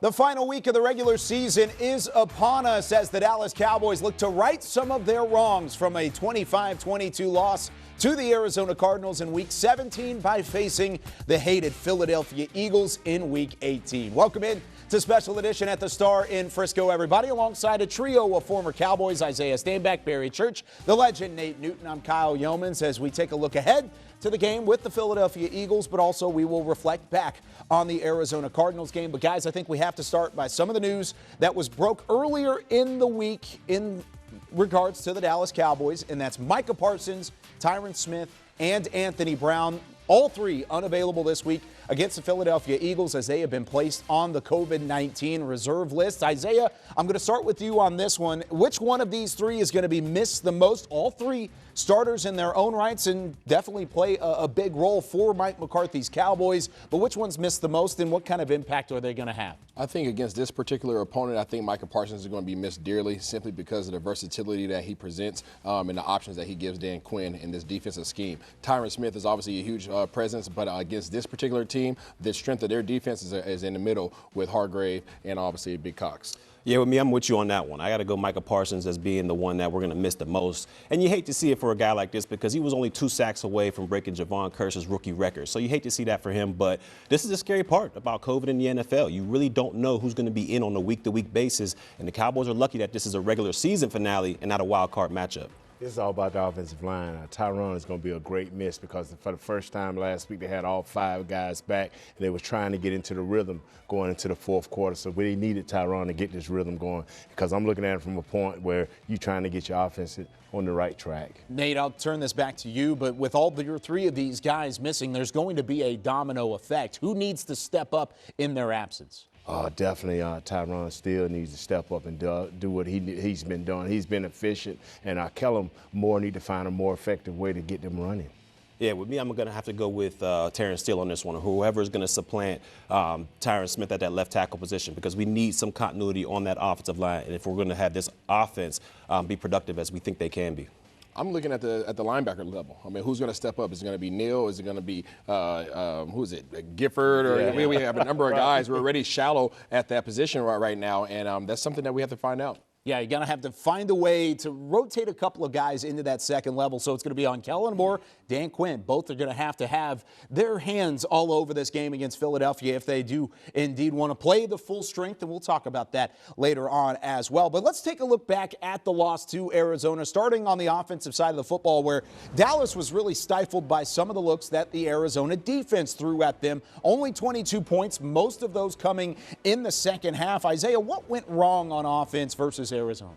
The final week of the regular season is upon us as the Dallas Cowboys look to right some of their wrongs from a 25-22 loss to the Arizona Cardinals in Week 17 by facing the hated Philadelphia Eagles in Week 18. Welcome in to Special Edition at the Star in Frisco, everybody, alongside a trio of former Cowboys, Isaiah Stanback, Barry Church, the legend Nate Newton. I'm Kyle Yeomans as we take a look ahead to the game with the Philadelphia Eagles, but also we will reflect back on the Arizona Cardinals game. But guys, I think we have to start by some of the news that was broke earlier in the week in regards to the Dallas Cowboys, and that's Micah Parsons, Tyron Smith, and Anthony Brown, all three unavailable this week against the Philadelphia Eagles as they have been placed on the COVID-19 reserve list. Isaiah, I'm going to start with you on this one. Which one of these three is going to be missed the most? All three starters in their own rights and definitely play a big role for Mike McCarthy's Cowboys, but which one's missed the most and what kind of impact are they going to have? I think against this particular opponent, I think Micah Parsons is going to be missed dearly simply because of the versatility that he presents and the options that he gives Dan Quinn in this defensive scheme. Tyron Smith is obviously a huge presence, but against this particular team, the strength of their defense is in the middle with Hargrave and obviously Big Cox. Yeah, with me, I'm with you on that one. I got to go Micah Parsons as being the one that we're going to miss the most. And you hate to see it for a guy like this because he was only 2 sacks away from breaking Javon Kearse's rookie record. So you hate to see that for him. But this is the scary part about COVID in the NFL. You really don't know who's going to be in on a week-to-week basis. And the Cowboys are lucky that this is a regular season finale and not a wild card matchup. It's all about the offensive line. Tyron is going to be a great miss because for the first time last week they had all 5 guys back and they were trying to get into the rhythm going into the fourth quarter. So we needed Tyron to get this rhythm going because I'm looking at it from a point where you're trying to get your offense on the right track. Nate, I'll turn this back to you, but with all your 3 of these guys missing, there's going to be a domino effect. Who needs to step up in their absence? Definitely Tyron still needs to step up and do what he's been doing. He's been efficient, and Kellen Moore need to find a more effective way to get them running. Yeah, with me, I'm going to have to go with Terrence Steele on this one, or whoever is going to supplant Tyron Smith at that left tackle position, because we need some continuity on that offensive line, and if we're going to have this offense be productive as we think they can be. I'm looking at the linebacker level. I mean, who's going to step up? Is it going to be Neal? Is it going to be, who is it, Gifford? Or we have a number of guys who are already shallow at that position right now, and that's something that we have to find out. Yeah, you're going to have to find a way to rotate a couple of guys into that second level. So it's going to be on Kellen Moore, Dan Quinn. Both are going to have their hands all over this game against Philadelphia if they do indeed want to play the full strength, and we'll talk about that later on as well. But let's take a look back at the loss to Arizona, starting on the offensive side of the football, where Dallas was really stifled by some of the looks that the Arizona defense threw at them. Only 22 points, most of those coming in the second half. Isaiah, what went wrong on offense versus Arizona?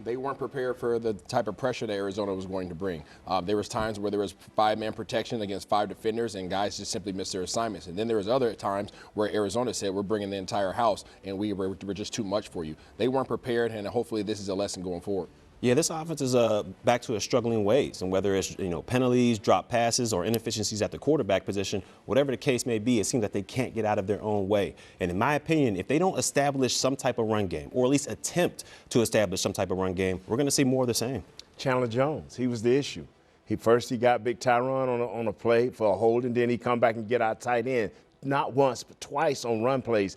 They weren't prepared for the type of pressure that Arizona was going to bring. There was times where there was 5-man protection against 5 defenders, and guys just simply missed their assignments. And then there was other times where Arizona said, we're bringing the entire house, and we're just too much for you. They weren't prepared, and hopefully this is a lesson going forward. Yeah, this offense is back to its struggling ways, and whether it's penalties, drop passes, or inefficiencies at the quarterback position, whatever the case may be, it seems that they can't get out of their own way. And in my opinion, if they don't establish some type of run game, or at least attempt to establish some type of run game, we're going to see more of the same. Chandler Jones, he was the issue. He got Big Tyron on a play for a hold, and then he come back and get our tight end, not once but twice on run plays.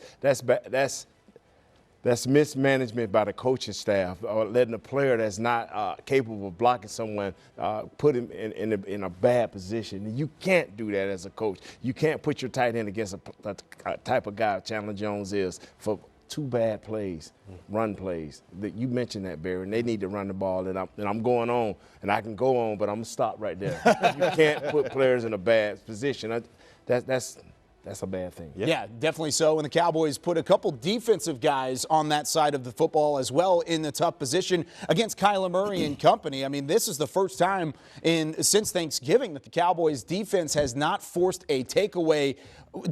That's mismanagement by the coaching staff, or letting a player that's not capable of blocking someone put him in a bad position. You can't do that as a coach. You can't put your tight end against a type of guy Chandler Jones is for 2 bad plays, run plays. You mentioned that, Barry, and they need to run the ball. And I'm going on, and I can go on, but I'm going to stop right there. You can't put players in a bad position. That's a bad thing. Yeah, definitely so. And the Cowboys put a couple defensive guys on that side of the football as well in the tough position against Kyler Murray and company. I mean, this is the first time since Thanksgiving that the Cowboys defense has not forced a takeaway.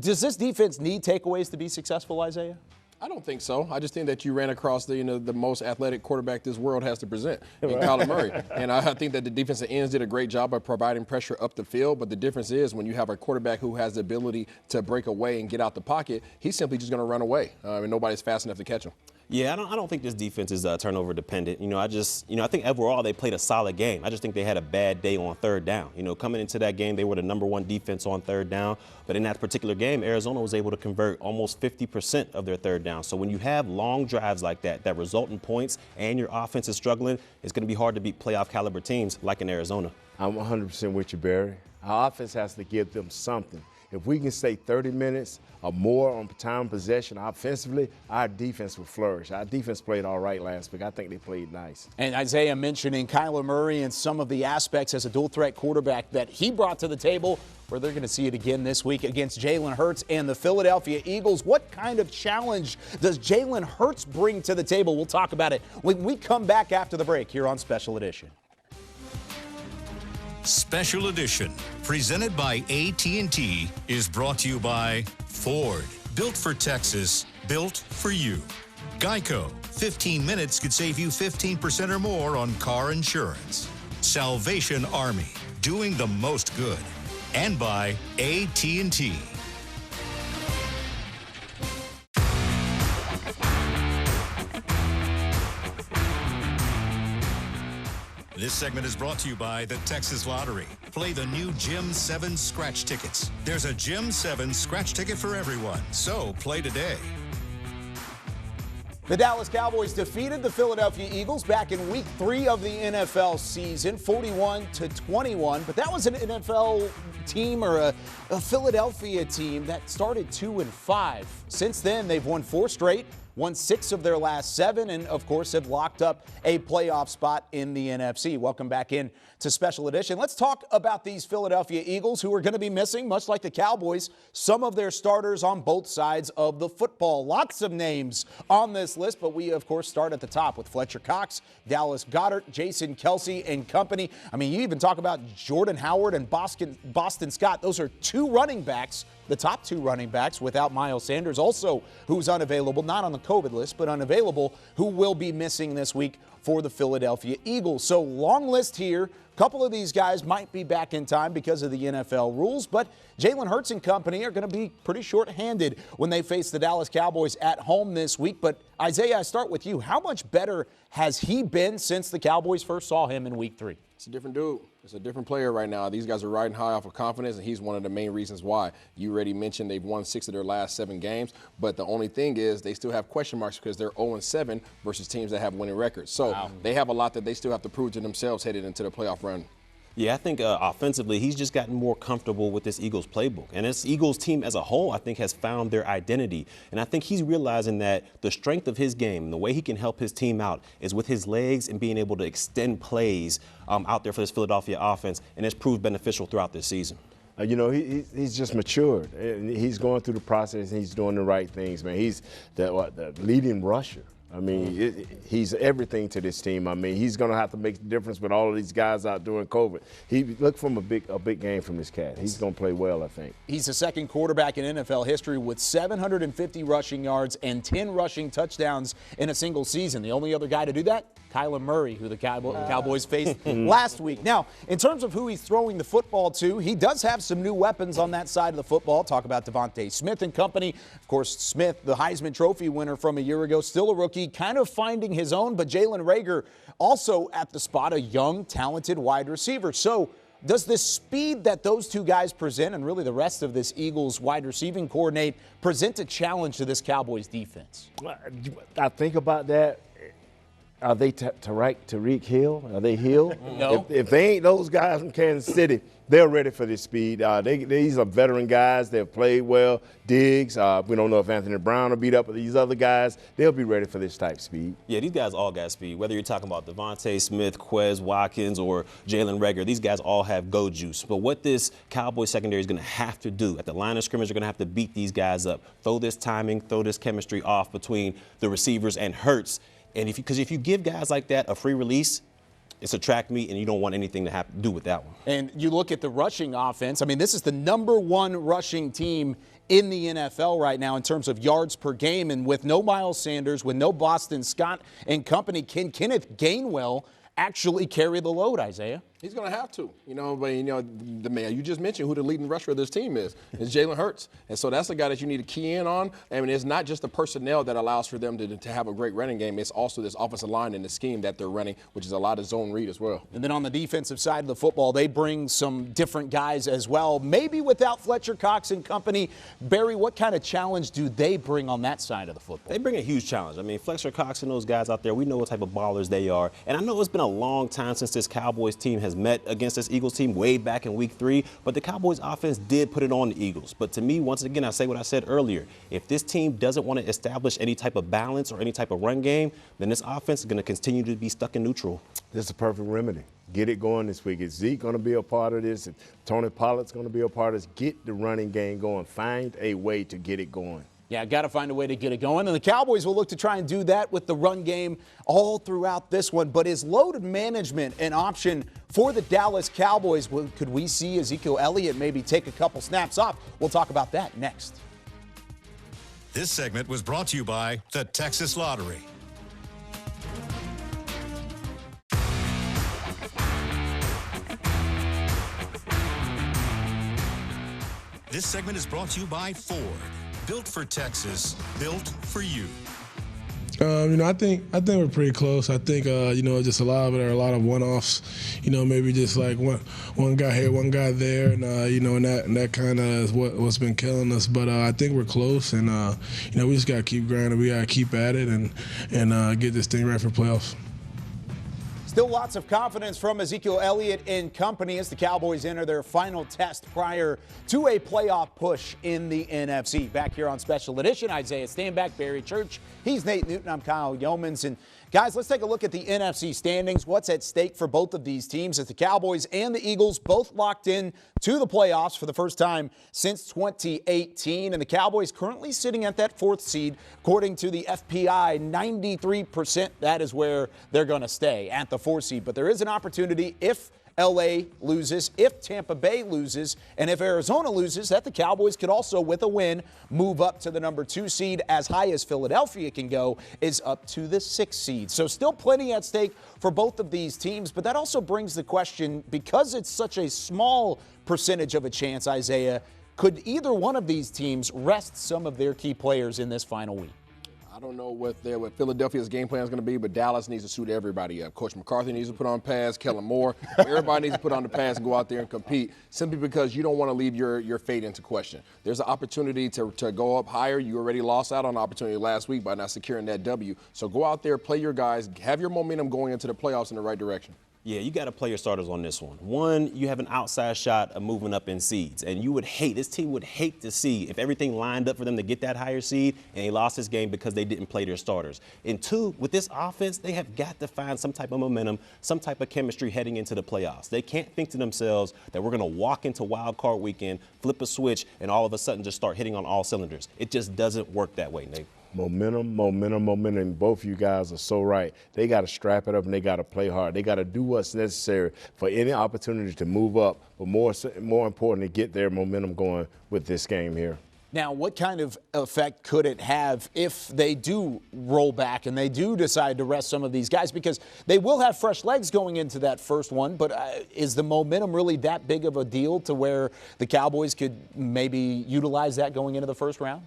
Does this defense need takeaways to be successful, Isaiah? I don't think so. I just think that you ran across the most athletic quarterback this world has to present in Kyler Murray. And I think that the defensive ends did a great job of providing pressure up the field. But the difference is when you have a quarterback who has the ability to break away and get out the pocket, he's simply just going to run away. And nobody's fast enough to catch him. Yeah, I don't think this defense is turnover dependent. I think overall they played a solid game. I just think they had a bad day on third down. Coming into that game, they were the #1 defense on third down. But in that particular game, Arizona was able to convert almost 50% of their third down. So when you have long drives like that result in points and your offense is struggling, it's going to be hard to beat playoff caliber teams like in Arizona. I'm 100% with you, Barry. Our offense has to give them something. If we can stay 30 minutes or more on time possession offensively, our defense will flourish. Our defense played all right last week. I think they played nice. And Isaiah mentioning Kyler Murray and some of the aspects as a dual-threat quarterback that he brought to the table, where they're going to see it again this week against Jalen Hurts and the Philadelphia Eagles. What kind of challenge does Jalen Hurts bring to the table? We'll talk about it when we come back after the break here on Special Edition. Special Edition, presented by AT&T, is brought to you by Ford. Built for Texas, built for you. Geico, 15 minutes could save you 15% or more on car insurance. Salvation Army, doing the most good. And by AT&T. This segment is brought to you by the Texas Lottery. Play the new Gym 7 scratch tickets. There's a Gym 7 scratch ticket for everyone, so play today. The Dallas Cowboys defeated the Philadelphia Eagles back in Week 3 of the NFL season, 41-21. But that was an NFL team or a Philadelphia team that started 2-5. Since then, they've won 4 straight. Won 6 of their last 7, and of course have locked up a playoff spot in the NFC. Welcome back in to Special Edition. Let's talk about these Philadelphia Eagles, who are going to be missing, much like the Cowboys, some of their starters on both sides of the football. Lots of names on this list, but we of course start at the top with Fletcher Cox, Dallas Goedert, Jason Kelce and company. I mean, you even talk about Jordan Howard and Boston Scott. Those are 2 running backs, the top 2 running backs without Miles Sanders, also who's unavailable, not on the COVID list, but unavailable, who will be missing this week for the Philadelphia Eagles. So long list here. A couple of these guys might be back in time because of the NFL rules, but Jalen Hurts and company are going to be pretty short-handed when they face the Dallas Cowboys at home this week. But Isaiah, I start with you. How much better has he been since the Cowboys first saw him in Week 3? It's a different dude. It's a different player right now. These guys are riding high off of confidence, and he's one of the main reasons why. You already mentioned they've won 6 of their last 7 games, but the only thing is they still have question marks because they're 0-7 versus teams that have winning records. So They have a lot that they still have to prove to themselves headed into the playoff run. Yeah, I think offensively, he's just gotten more comfortable with this Eagles playbook. And this Eagles team as a whole, I think, has found their identity. And I think he's realizing that the strength of his game and the way he can help his team out is with his legs and being able to extend plays out there for this Philadelphia offense. And it's proved beneficial throughout this season. He's just matured. And he's going through the process, and he's doing the right things, man. He's the leading rusher. I mean, he's everything to this team. I mean, he's going to have to make the difference with all of these guys out during COVID. He look from a big game from this cat. He's going to play well, I think. He's the second quarterback in NFL history with 750 rushing yards and 10 rushing touchdowns in a single season. The only other guy to do that, Kyler Murray, who the Cowboys faced last week. Now, in terms of who he's throwing the football to, he does have some new weapons on that side of the football. Talk about Devontae Smith and company. Of course, Smith, the Heisman Trophy winner from a year ago, still a rookie, kind of finding his own, but Jalen Reagor also at the spot, a young, talented wide receiver. So does the speed that those two guys present, and really the rest of this Eagles wide receiving coordinate, present a challenge to this Cowboys defense? I think about that. Are they Tyreek Hill? Are they Hill? No. If they ain't those guys from Kansas City, they're ready for this speed. These are veteran guys. They've played well. Diggs, we don't know if Anthony Brown will beat up with these other guys. They'll be ready for this type of speed. Yeah, these guys all got speed. Whether you're talking about Devontae Smith, Quez Watkins, or Jalen Reagor, these guys all have go juice. But what this Cowboys secondary is going to have to do at the line of scrimmage, they're going to have to beat these guys up. Throw this timing, throw this chemistry off between the receivers and Hurts. And if you give guys like that a free release, it's a track meet, and you don't want anything to have to do with that one. And you look at the rushing offense. I mean, this is the #1 rushing team in the NFL right now in terms of yards per game. And with no Miles Sanders, with no Boston Scott and company, can Kenneth Gainwell actually carry the load, Isaiah? He's going to have to, the man you just mentioned who the leading rusher of this team is Jalen Hurts. And so that's the guy that you need to key in on. I mean, it's not just the personnel that allows for them to have a great running game. It's also this offensive line and the scheme that they're running, which is a lot of zone read as well. And then on the defensive side of the football, they bring some different guys as well. Maybe without Fletcher Cox and company. Barry, what kind of challenge do they bring on that side of the football? They bring a huge challenge. I mean, Fletcher Cox and those guys out there, we know what type of ballers they are. And I know it's been a long time since this Cowboys team has met against this Eagles team way back in week 3, but the Cowboys offense did put it on the Eagles. But to me, once again, I say what I said earlier. If this team doesn't want to establish any type of balance or any type of run game, then this offense is going to continue to be stuck in neutral. This is a perfect remedy. Get it going this week. Is Zeke going to be a part of this? If Tony Pollard's going to be a part of this? Get the running game going. Find a way to get it going. Yeah, got to find a way to get it going. And the Cowboys will look to try and do that with the run game all throughout this one. But is load management an option for the Dallas Cowboys? Well, could we see Ezekiel Elliott maybe take a couple snaps off? We'll talk about that next. This segment was brought to you by the Texas Lottery. This segment is brought to you by Ford. Built for Texas, built for you. I think we're pretty close. I think just a lot of one-offs. Maybe just like one guy here, one guy there, and and that kind of is what's been killing us. But I think we're close, and we just gotta keep grinding. We gotta keep at it and get this thing right for playoffs. Still lots of confidence from Ezekiel Elliott and company as the Cowboys enter their final test prior to a playoff push in the NFC. Back here on Special Edition, Isaiah Stanback, Barry Church. He's Nate Newton. I'm Kyle Yeomans. And guys, let's take a look at the NFC standings. What's at stake for both of these teams as the Cowboys and the Eagles both locked in to the playoffs for the first time since 2018. And the Cowboys currently sitting at that 4th seed. According to the FPI, 93%, that is where they're going to stay, at the 4th seed. But there is an opportunity if LA loses, if Tampa Bay loses, and if Arizona loses, that the Cowboys could also, with a win, move up to the number 2 seed. As high as Philadelphia can go is up to the 6th seed. So still plenty at stake for both of these teams, but that also brings the question, because it's such a small percentage of a chance, Isaiah, could either one of these teams rest some of their key players in this final week? I don't know what Philadelphia's game plan is going to be, but Dallas needs to suit everybody up. Coach McCarthy needs to put on pads, Kellen Moore. Everybody needs to put on the pads and go out there and compete, simply because you don't want to leave your fate into question. There's an opportunity to go up higher. You already lost out on an opportunity last week by not securing that W. So go out there, play your guys, have your momentum going into the playoffs in the right direction. Yeah, you got to play your starters on this one. One, you have an outside shot of moving up in seeds, and this team would hate to see if everything lined up for them to get that higher seed and they lost this game because they didn't play their starters. And 2, with this offense, they have got to find some type of momentum, some type of chemistry heading into the playoffs. They can't think to themselves that we're going to walk into wild card weekend, flip a switch, and all of a sudden just start hitting on all cylinders. It just doesn't work that way, Nate. Momentum. Both of you guys are so right. They got to strap it up and they got to play hard. They got to do what's necessary for any opportunity to move up, but more important, to get their momentum going with this game here. Now, what kind of effect could it have if they do roll back and they do decide to rest some of these guys? Because they will have fresh legs going into that first one, but is the momentum really that big of a deal to where the Cowboys could maybe utilize that going into the first round?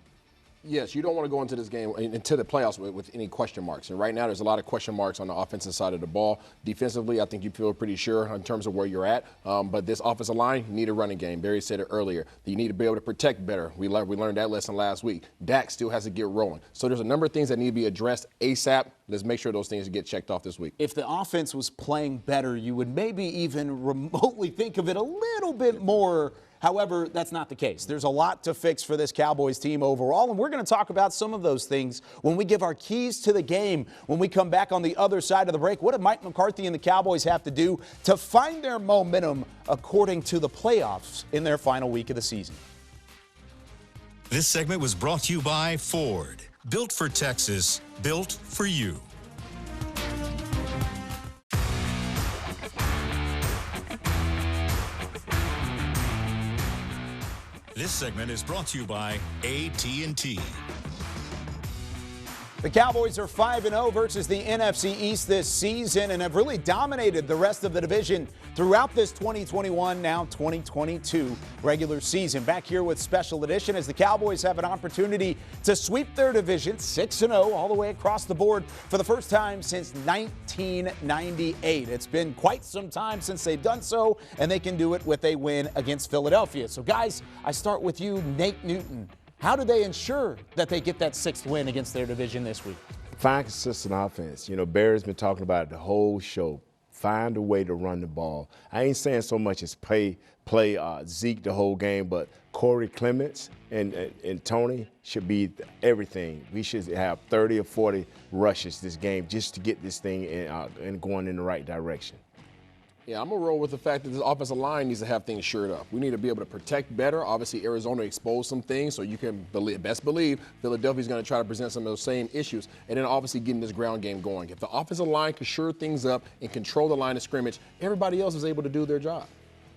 Yes, you don't want to go into this game, into the playoffs with any question marks. And right now there's a lot of question marks on the offensive side of the ball. Defensively, I think you feel pretty sure in terms of where you're at. But this offensive line, you need a running game. Barry said it earlier. You need to be able to protect better. We learned that lesson last week. Dak still has to get rolling. So there's a number of things that need to be addressed ASAP. Let's make sure those things get checked off this week. If the offense was playing better, you would maybe even remotely think of it a little bit more. However, that's not the case. There's a lot to fix for this Cowboys team overall, and we're going to talk about some of those things when we give our keys to the game. When we come back on the other side of the break, what do Mike McCarthy and the Cowboys have to do to find their momentum according to the playoffs in their final week of the season? This segment was brought to you by Ford. Built for Texas, built for you. This segment is brought to you by AT&T. The Cowboys are 5-0 versus the NFC East this season and have really dominated the rest of the division throughout this 2021, now 2022 regular season. Back here with Special Edition as the Cowboys have an opportunity to sweep their division 6-0 all the way across the board for the first time since 1998. It's been quite some time since they've done so, and they can do it with a win against Philadelphia. So, guys, I start with you, Nate Newton. How do they ensure that they get that 6th win against their division this week? Find consistent offense. You know, Barry's been talking about it the whole show. Find a way to run the ball. I ain't saying so much as play Zeke the whole game, but Corey Clements and Tony should be everything. We should have 30 or 40 rushes this game just to get this thing and going in the right direction. Yeah, I'm going to roll with the fact that this offensive line needs to have things shored up. We need to be able to protect better. Obviously, Arizona exposed some things, so you can best believe Philadelphia's going to try to present some of those same issues. And then obviously getting this ground game going. If the offensive line can shore things up and control the line of scrimmage, everybody else is able to do their job.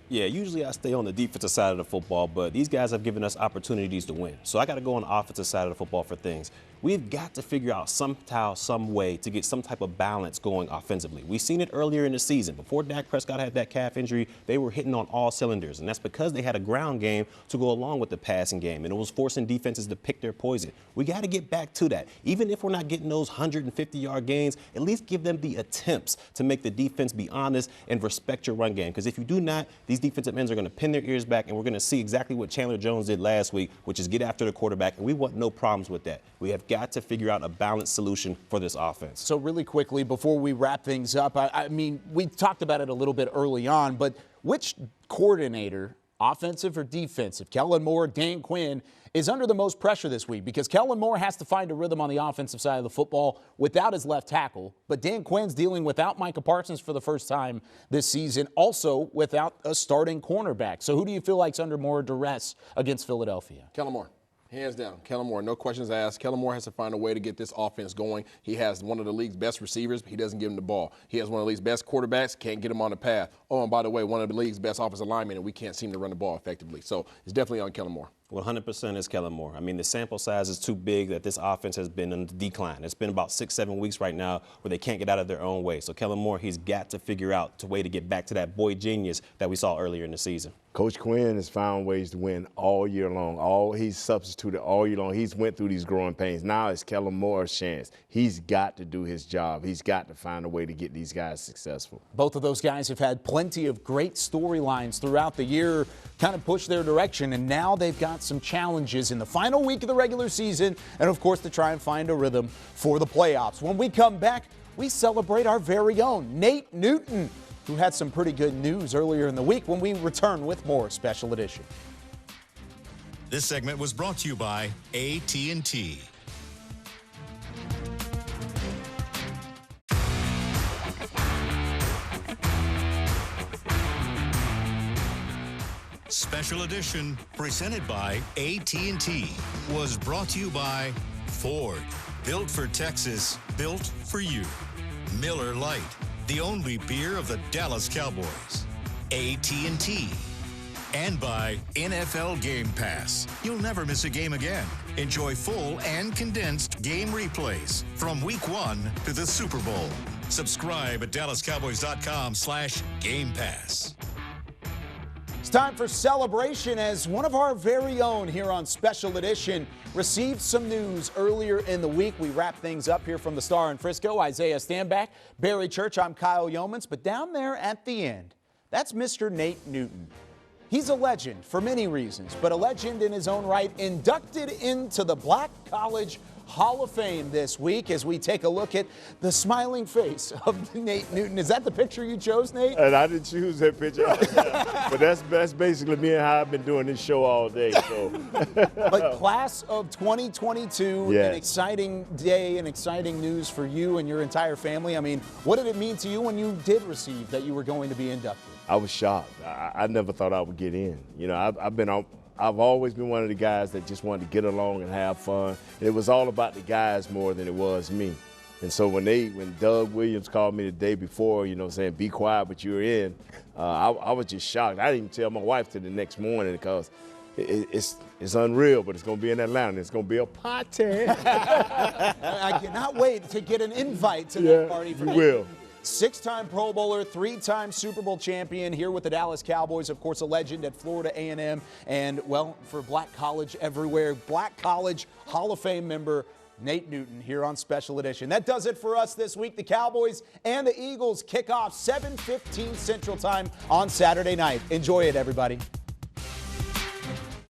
Yeah, usually I stay on the defensive side of the football, but these guys have given us opportunities to win. So I got to go on the offensive side of the football for things. We've got to figure out somehow, some way to get some type of balance going offensively. We've seen it earlier in the season. Before Dak Prescott had that calf injury, they were hitting on all cylinders, and that's because they had a ground game to go along with the passing game, and it was forcing defenses to pick their poison. We got to get back to that. Even if we're not getting those 150-yard gains, at least give them the attempts to make the defense be honest and respect your run game, because if you do not, these defensive ends are going to pin their ears back, and we're going to see exactly what Chandler Jones did last week, which is get after the quarterback, and we want no problems with that. We have got to figure out a balanced solution for this offense. So really quickly, before we wrap things up, I mean, we talked about it a little bit early on, but which coordinator, offensive or defensive, Kellen Moore, Dan Quinn, is under the most pressure this week? Because Kellen Moore has to find a rhythm on the offensive side of the football without his left tackle, but Dan Quinn's dealing without Micah Parsons for the first time this season, also without a starting cornerback. So who do you feel like's under more duress against Philadelphia? Kellen Moore. Hands down, Kellen Moore, no questions asked. Kellen Moore has to find a way to get this offense going. He has one of the league's best receivers, but he doesn't give him the ball. He has one of the league's best quarterbacks, can't get him on the path. Oh, and by the way, one of the league's best offensive linemen, and we can't seem to run the ball effectively. So it's definitely on Kellen Moore. 100% is Kellen Moore. I mean, the sample size is too big that this offense has been in decline. It's been about 6-7 weeks right now where they can't get out of their own way. So Kellen Moore, he's got to figure out a way to get back to that boy genius that we saw earlier in the season. Coach Quinn has found ways to win all year long. He's substituted all year long. He's went through these growing pains. Now it's Kellen Moore's chance. He's got to do his job. He's got to find a way to get these guys successful. Both of those guys have had plenty of great storylines throughout the year, kind of push their direction, and now they've got some challenges in the final week of the regular season and, of course, to try and find a rhythm for the playoffs. When we come back, we celebrate our very own Nate Newton, who had some pretty good news earlier in the week, when we return with more Special Edition. This segment was brought to you by AT&T. Special Edition, presented by AT&T, was brought to you by Ford. Built for Texas, built for you. Miller Lite, the only beer of the Dallas Cowboys. AT&T. And by NFL Game Pass. You'll never miss a game again. Enjoy full and condensed game replays from Week 1 to the Super Bowl. Subscribe at DallasCowboys.com/Game Pass. It's time for celebration as one of our very own here on Special Edition received some news earlier in the week. We wrap things up here from the Star in Frisco. Isaiah Stanback, Barry Church, I'm Kyle Yeomans. But down there at the end, that's Mr. Nate Newton. He's a legend for many reasons, but a legend in his own right, inducted into the Black College Hall of Fame this week as we take a look at the smiling face of Nate Newton. Is that the picture you chose, Nate? And I didn't choose that picture. But that's basically me and how I've been doing this show all day. So. But class of 2022, yes. An exciting day and exciting news for you and your entire family. I mean, what did it mean to you when you did receive that you were going to be inducted? I was shocked. I never thought I would get in. You know, I've always been one of the guys that just wanted to get along and have fun. And it was all about the guys more than it was me. And so when Doug Williams called me the day before, saying, be quiet, but you're in, I was just shocked. I didn't even tell my wife till the next morning because it's unreal, but it's going to be in Atlanta. It's going to be a party. I cannot wait to get an invite to that party. You will. 6-time Pro Bowler, 3-time Super Bowl champion here with the Dallas Cowboys. Of course, a legend at Florida A&M. And, well, for Black College everywhere, Black College Hall of Fame member Nate Newton here on Special Edition. That does it for us this week. The Cowboys and the Eagles kick off 7:15 Central Time on Saturday night. Enjoy it, everybody.